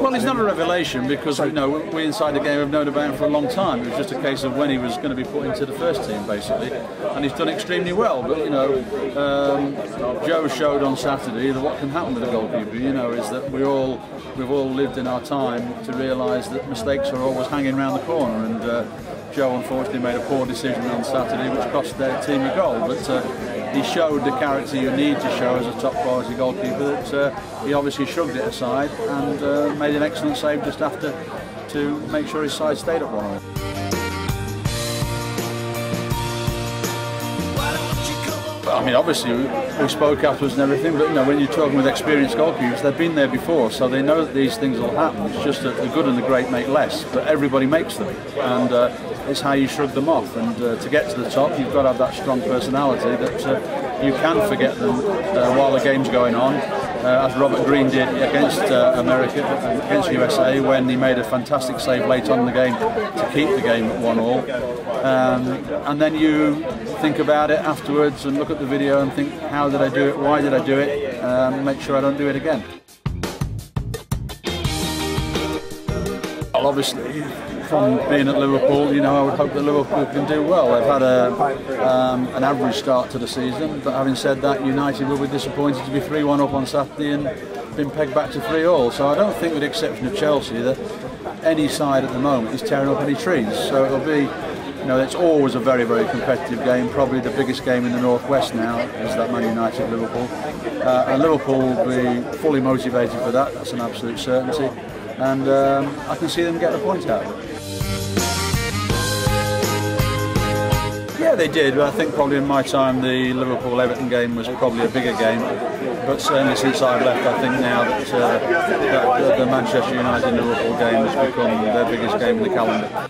Well, he's not a revelation because we inside the game have known about him for a long time. It was just a case of when he was going to be put into the first team, basically, and he's done extremely well. But Joe showed on Saturday that what can happen with a goalkeeper. Is that we've all lived in our time to realise that mistakes are always hanging around the corner, and Joe unfortunately made a poor decision on Saturday, which cost their team a goal. But he showed the character you need to show as a top quality goalkeeper. That he obviously shrugged it aside and made an excellent save just after to make sure his side stayed at 1-1. I mean, obviously we spoke afterwards and everything, but when you're talking with experienced goalkeepers, they've been there before, so they know that these things will happen. It's just that the good and the great make less, but everybody makes them, and it's how you shrug them off. And to get to the top, you've got to have that strong personality that you can forget them while the game's going on, as Robert Green did against against USA, when he made a fantastic save late on in the game to keep the game at 1-1. And then you think about it afterwards and look at the video and think, how did I do it, why did I do it, make sure I don't do it again. Well, obviously, from being at Liverpool, I would hope that Liverpool can do well. They've had an average start to the season, but having said that, United will be disappointed to be 3-1 up on Saturday and been pegged back to 3-3. So I don't think, with the exception of Chelsea, that any side at the moment is tearing up any trees. So it'll be, it's always a very, very competitive game. Probably the biggest game in the Northwest now is that Man United-Liverpool. And Liverpool will be fully motivated for that. That's an absolute certainty. And I can see them getting a point out of it. Yeah, they did, but I think probably in my time the Liverpool-Everton game was probably a bigger game. But certainly since I've left, I think now that the Manchester United-Liverpool game has become their biggest game in the calendar.